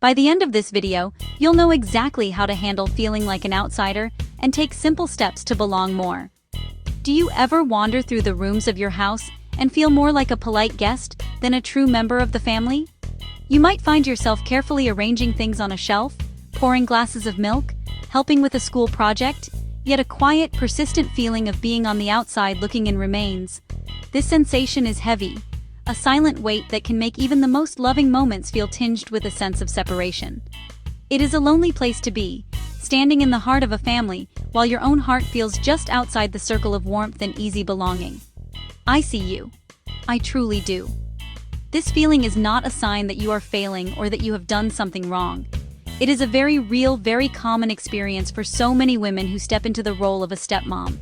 By the end of this video, you'll know exactly how to handle feeling like an outsider and take simple steps to belong more. Do you ever wander through the rooms of your house and feel more like a polite guest than a true member of the family? You might find yourself carefully arranging things on a shelf, pouring glasses of milk, helping with a school project, yet a quiet, persistent feeling of being on the outside looking in remains. This sensation is heavy, a silent weight that can make even the most loving moments feel tinged with a sense of separation. It is a lonely place to be, standing in the heart of a family while your own heart feels just outside the circle of warmth and easy belonging. I see you. I truly do. This feeling is not a sign that you are failing or that you have done something wrong. It is a very real, very common experience for so many women who step into the role of a stepmom.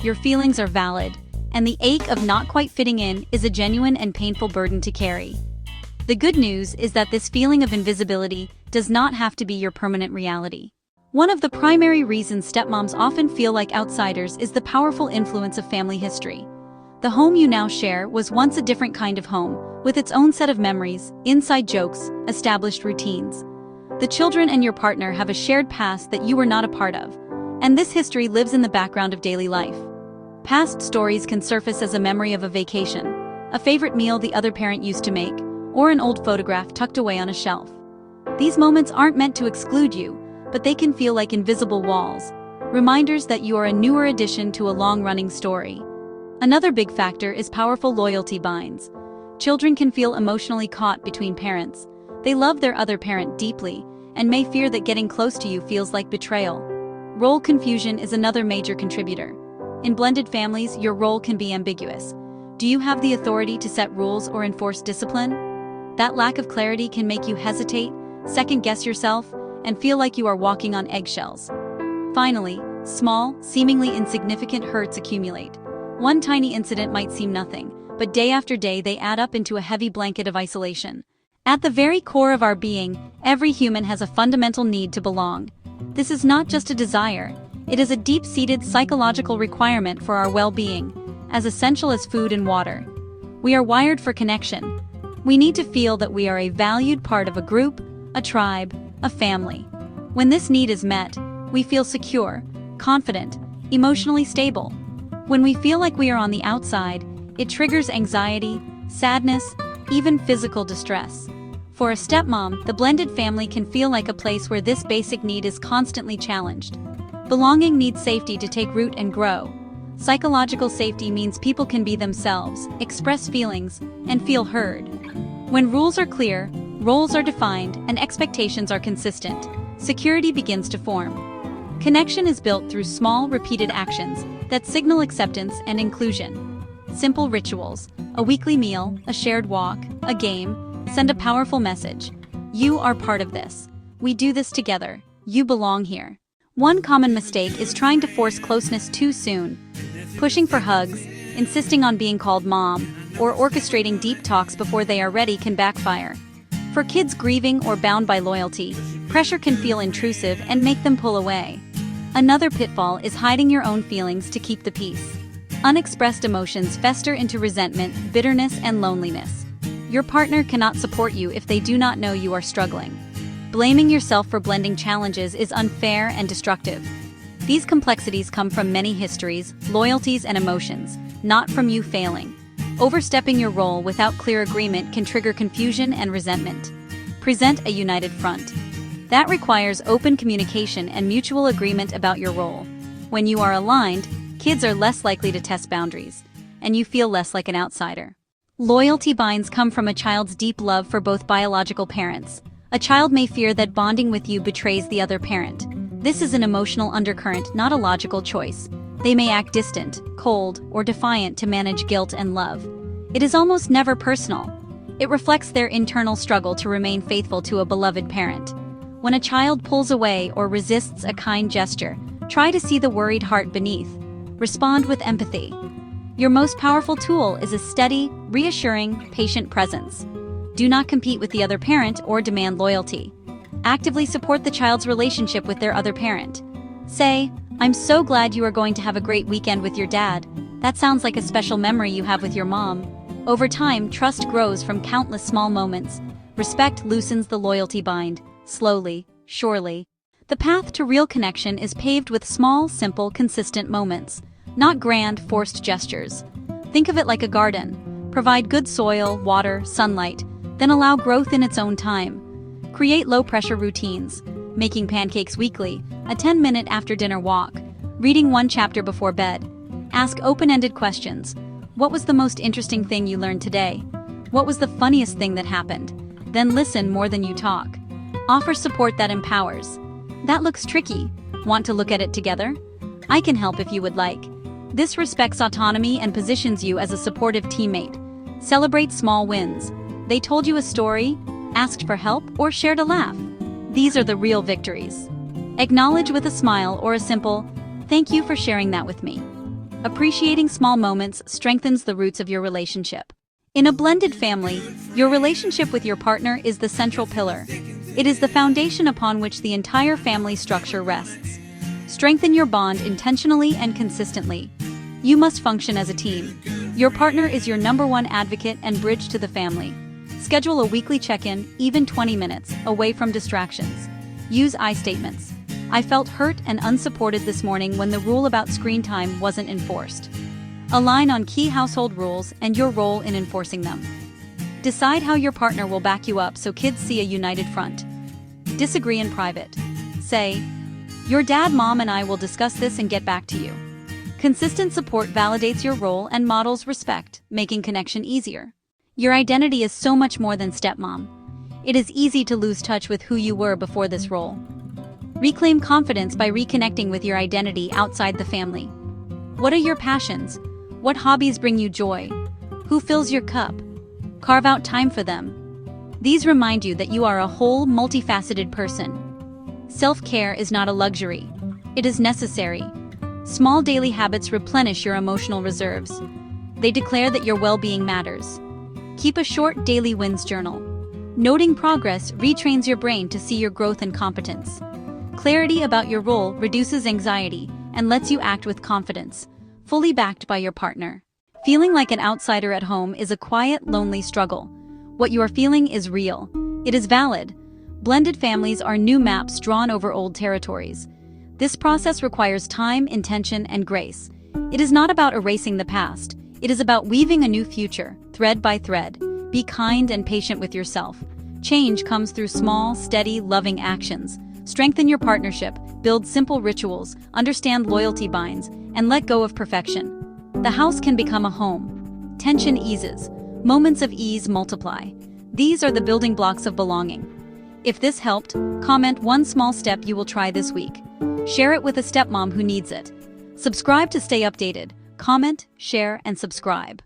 Your feelings are valid, and the ache of not quite fitting in is a genuine and painful burden to carry. The good news is that this feeling of invisibility does not have to be your permanent reality. One of the primary reasons stepmoms often feel like outsiders is the powerful influence of family history. The home you now share was once a different kind of home, with its own set of memories, inside jokes, established routines. The children and your partner have a shared past that you were not a part of, and this history lives in the background of daily life. Past stories can surface as a memory of a vacation, a favorite meal the other parent used to make, or an old photograph tucked away on a shelf. These moments aren't meant to exclude you, but they can feel like invisible walls, reminders that you are a newer addition to a long-running story. Another big factor is powerful loyalty binds. Children can feel emotionally caught between parents. They love their other parent deeply, and may fear that getting close to you feels like betrayal. Role confusion is another major contributor. In blended families, your role can be ambiguous. Do you have the authority to set rules or enforce discipline? That lack of clarity can make you hesitate, second-guess yourself, and feel like you are walking on eggshells. Finally, small, seemingly insignificant hurts accumulate. One tiny incident might seem nothing, but day after day they add up into a heavy blanket of isolation. At the very core of our being, every human has a fundamental need to belong. This is not just a desire. It is a deep-seated psychological requirement for our well-being, as essential as food and water. We are wired for connection. We need to feel that we are a valued part of a group, a tribe, a family. When this need is met, we feel secure, confident, emotionally stable. When we feel like we are on the outside, it triggers anxiety, sadness, even physical distress. For a stepmom, the blended family can feel like a place where this basic need is constantly challenged. Belonging needs safety to take root and grow. Psychological safety means people can be themselves, express feelings, and feel heard. When rules are clear, roles are defined, and expectations are consistent, security begins to form. Connection is built through small, repeated actions that signal acceptance and inclusion. Simple rituals, a weekly meal, a shared walk, a game, send a powerful message. You are part of this. We do this together. You belong here. One common mistake is trying to force closeness too soon. Pushing for hugs, insisting on being called mom, or orchestrating deep talks before they are ready can backfire. For kids grieving or bound by loyalty, pressure can feel intrusive and make them pull away. Another pitfall is hiding your own feelings to keep the peace. Unexpressed emotions fester into resentment, bitterness, and loneliness. Your partner cannot support you if they do not know you are struggling. Blaming yourself for blending challenges is unfair and destructive. These complexities come from many histories, loyalties, and emotions, not from you failing. Overstepping your role without clear agreement can trigger confusion and resentment. Present a united front. That requires open communication and mutual agreement about your role. When you are aligned, kids are less likely to test boundaries, and you feel less like an outsider. Loyalty binds come from a child's deep love for both biological parents. A child may fear that bonding with you betrays the other parent. This is an emotional undercurrent, not a logical choice. They may act distant, cold, or defiant to manage guilt and love. It is almost never personal. It reflects their internal struggle to remain faithful to a beloved parent. When a child pulls away or resists a kind gesture, try to see the worried heart beneath. Respond with empathy. Your most powerful tool is a steady, reassuring, patient presence. Do not compete with the other parent or demand loyalty. Actively support the child's relationship with their other parent. Say, "I'm so glad you are going to have a great weekend with your dad. That sounds like a special memory you have with your mom." Over time, trust grows from countless small moments. Respect loosens the loyalty bind. slowly, surely. The path to real connection is paved with small, simple, consistent moments, not grand, forced gestures. Think of it like a garden. Provide good soil, water, sunlight, then allow growth in its own time. Create low-pressure routines, making pancakes weekly, a 10-minute after-dinner walk, reading one chapter before bed. Ask open-ended questions. What was the most interesting thing you learned today? What was the funniest thing that happened? Then listen more than you talk. Offer support that empowers. That looks tricky. Want to look at it together? I can help if you would like. This respects autonomy and positions you as a supportive teammate. Celebrate small wins. They told you a story, asked for help, or shared a laugh. These are the real victories. Acknowledge with a smile or a simple, "Thank you for sharing that with me." Appreciating small moments strengthens the roots of your relationship. In a blended family, your relationship with your partner is the central pillar. It is the foundation upon which the entire family structure rests. Strengthen your bond intentionally and consistently. You must function as a team. Your partner is your #1 advocate and bridge to the family. Schedule a weekly check-in, even 20 minutes, away from distractions. Use I statements. I felt hurt and unsupported this morning when the rule about screen time wasn't enforced. Align on key household rules and your role in enforcing them. Decide how your partner will back you up so kids see a united front. Disagree in private. Say, "Your dad, mom, and I will discuss this and get back to you." Consistent support validates your role and models respect, making connection easier. Your identity is so much more than stepmom. It is easy to lose touch with who you were before this role. Reclaim confidence by reconnecting with your identity outside the family. What are your passions? What hobbies bring you joy? Who fills your cup? Carve out time for them. These remind you that you are a whole, multifaceted person. Self-care is not a luxury. It is necessary. Small daily habits replenish your emotional reserves. They declare that your well-being matters. Keep a short daily wins journal. Noting progress retrains your brain to see your growth and competence. Clarity about your role reduces anxiety and lets you act with confidence, fully backed by your partner. Feeling like an outsider at home is a quiet, lonely struggle. What you are feeling is real. It is valid. Blended families are new maps drawn over old territories. This process requires time, intention, and grace. It is not about erasing the past. It is about weaving a new future, thread by thread. Be kind and patient with yourself. Change comes through small, steady, loving actions. Strengthen your partnership, build simple rituals, understand loyalty binds, and let go of perfection. The house can become a home. Tension eases. Moments of ease multiply. These are the building blocks of belonging. If this helped, comment one small step you will try this week. Share it with a stepmom who needs it. Subscribe to stay updated. Comment, share, and subscribe.